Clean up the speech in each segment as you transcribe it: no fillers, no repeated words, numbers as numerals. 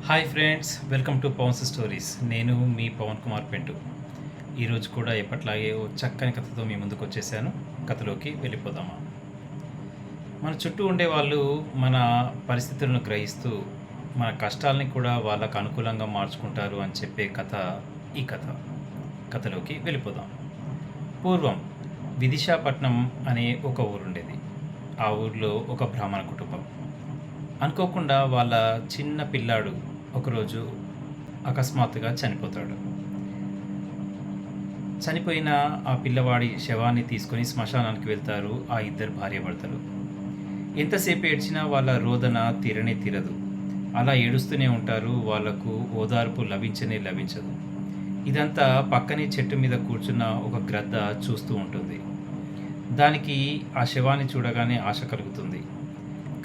Hi friends, welcome to Pavan's stories. నేను మీ పవన్ కుమార్ పెంటు. ఈరోజు కూడా ఎప్పట్లాగే ఓ చక్కని కథతో మీ ముందుకు వచ్చేసాను. కథలోకి వెళ్ళిపోదామా. మన చుట్టూ ఉండేవాళ్ళు మన పరిస్థితులను గ్రహిస్తూ మన కష్టాలని కూడా వాళ్ళకు అనుకూలంగా మార్చుకుంటారు అని చెప్పే కథ ఈ కథ. కథలోకి వెళ్ళిపోదాం. పూర్వం విదిశాపట్నం అనే ఒక ఊరుండేది. ఆ ఊరిలో ఒక బ్రాహ్మణ కుటుంబం. అనుకోకుండా వాళ్ళ చిన్న పిల్లాడు ఒకరోజు అకస్మాత్తుగా చనిపోతాడు. చనిపోయిన ఆ పిల్లవాడి శవాన్ని తీసుకొని శ్మశానానికి వెళ్తారు ఆ ఇద్దరు భార్యాభర్తలు. ఎంతసేపు ఏడ్చినా వాళ్ళ రోదన తీరనే తీరదు. అలా ఏడుస్తూనే ఉంటారు. వాళ్లకు ఓదార్పు లభించనే లభించదు. ఇదంతా పక్కనే చెట్టు మీద కూర్చున్న ఒక గ్రద్ద చూస్తూ ఉంటుంది. దానికి ఆ శవాన్ని చూడగానే ఆశ కలుగుతుంది.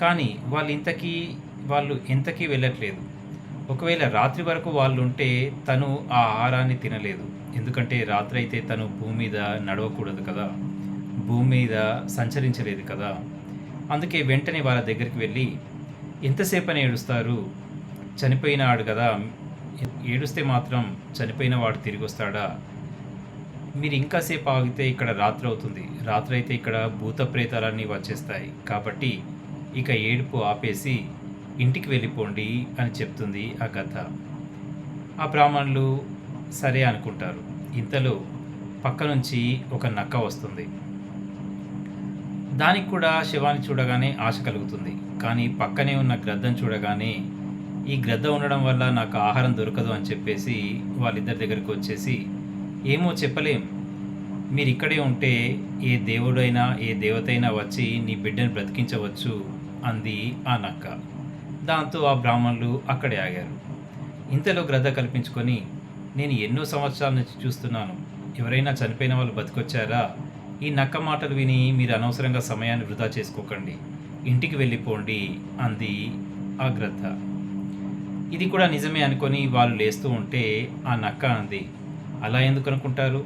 కానీ వాళ్ళు ఎంతకీ వెళ్ళట్లేదు. ఒకవేళ రాత్రి వరకు వాళ్ళు ఉంటే తను ఆ ఆహారాన్ని తినలేదు. ఎందుకంటే రాత్రి అయితే తను భూమి మీద నడవకూడదు కదా, భూమి మీద సంచరించలేదు కదా. అందుకే వెంటనే వాళ్ళ దగ్గరికి వెళ్ళి, ఎంతసేపని ఏడుస్తారు, చనిపోయినాడు కదా, ఏడుస్తే మాత్రం చనిపోయిన వాడు తిరిగి వస్తాడా? మీరు ఇంకాసేపు ఆగితే ఇక్కడ రాత్రి అవుతుంది. రాత్రి అయితే ఇక్కడ భూత ప్రేతాలన్నీ వచ్చేస్తాయి. కాబట్టి ఇక ఏడుపు ఆపేసి ఇంటికి వెళ్ళిపోండి అని చెప్తుంది ఆ కథ. ఆ బ్రాహ్మణులు సరే అనుకుంటారు. ఇంతలో పక్క నుంచి ఒక నక్క వస్తుంది. దానికి కూడా శవాన్ని చూడగానే ఆశ కలుగుతుంది. కానీ పక్కనే ఉన్న గ్రద్దను చూడగానే ఈ గ్రద్ద ఉండడం వల్ల నాకు ఆహారం దొరకదు అని చెప్పేసి వాళ్ళిద్దరి దగ్గరికి వచ్చేసి, ఏమో చెప్పలేం, మీరు ఇక్కడే ఉంటే ఏ దేవుడైనా ఏ దేవతైనా వచ్చి నీ బిడ్డను బ్రతికించవచ్చు అంది ఆ నక్క. దాంతో ఆ బ్రాహ్మణులు అక్కడే ఆగారు. ఇంతలో గ్రద్ద కల్పించుకొని, నేను ఎన్నో సంవత్సరాల నుంచి చూస్తున్నాను, ఎవరైనా చనిపోయిన వాళ్ళు బతికొచ్చారా? ఈ నక్క మాటలు విని మీరు అనవసరంగా సమయాన్ని వృధా చేసుకోకండి, ఇంటికి వెళ్ళిపోండి అంది ఆ గ్రద్ద. ఇది కూడా నిజమే అనుకొని వాళ్ళు లేస్తూ ఉంటే ఆ నక్క అంది, అలా ఎందుకు అనుకుంటారు?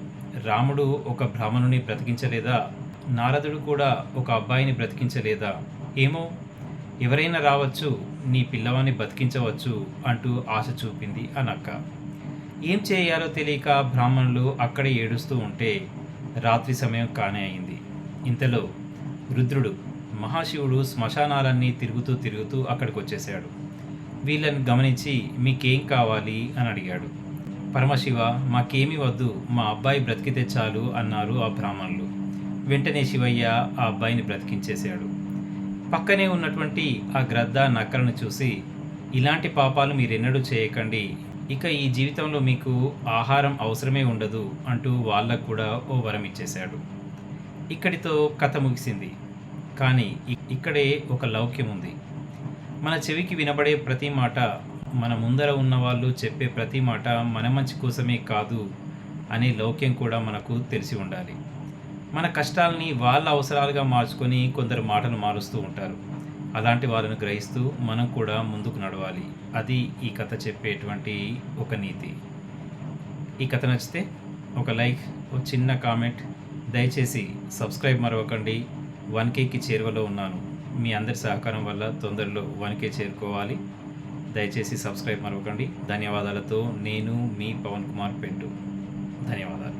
రాముడు ఒక బ్రాహ్మణుని బ్రతికించలేదా? నారదుడు కూడా ఒక అబ్బాయిని బ్రతికించలేదా? ఏమో, ఎవరైనా రావచ్చు, నీ పిల్లవాన్ని బతికించవచ్చు అంటూ ఆశ చూపింది ఆ నక్క. ఏం చేయాలో తెలియక బ్రాహ్మణులు అక్కడే ఏడుస్తూ ఉంటే రాత్రి సమయం కానే అయింది. ఇంతలో రుద్రుడు, మహాశివుడు శ్మశానాలన్నీ తిరుగుతూ అక్కడికి వచ్చేసాడు. వీళ్ళని గమనించి, మీకేం కావాలి అని అడిగాడు. పరమశివ, మాకేమీ వద్దు, మా అబ్బాయి బ్రతికితే చాలు అన్నారు ఆ బ్రాహ్మణులు. వెంటనే శివయ్య ఆ అబ్బాయిని బ్రతికించేశాడు. పక్కనే ఉన్నటువంటి ఆ గ్రద్ద నక్కలను చూసి, ఇలాంటి పాపాలు మీరెన్నడూ చేయకండి, ఇక ఈ జీవితంలో మీకు ఆహారం అవసరమే ఉండదు అంటూ వాళ్ళకు కూడా ఓ వరం ఇచ్చేశాడు. ఇక్కడితో కథ ముగిసింది. కానీ ఇక్కడే ఒక లౌక్యం ఉంది. మన చెవికి వినబడే ప్రతి మాట, మన ముందర ఉన్న వాళ్ళు చెప్పే ప్రతి మాట మన మంచి కోసమే కాదు అనే లౌక్యం కూడా మనకు తెలిసి ఉండాలి. మన కష్టాలని వాళ్ళ అవసరాలుగా మార్చుకొని కొందరు మాటలు మారుస్తూ ఉంటారు. అలాంటి వాళ్ళను గ్రహిస్తూ మనం కూడా ముందుకు నడవాలి. అది ఈ కథ చెప్పేటువంటి ఒక నీతి. ఈ కథ నచ్చితే ఒక లైక్, ఒక చిన్న కామెంట్, దయచేసి సబ్స్క్రైబ్ మరవకండి. 1Kకి చేరువలో ఉన్నాను. మీ అందరి సహకారం వల్ల తొందరలో 1K చేరుకోవాలి. దయచేసి సబ్స్క్రైబ్ మరవకండి. ధన్యవాదాలతో నేను మీ పవన్ కుమార్ పెంటు. ధన్యవాదాలు.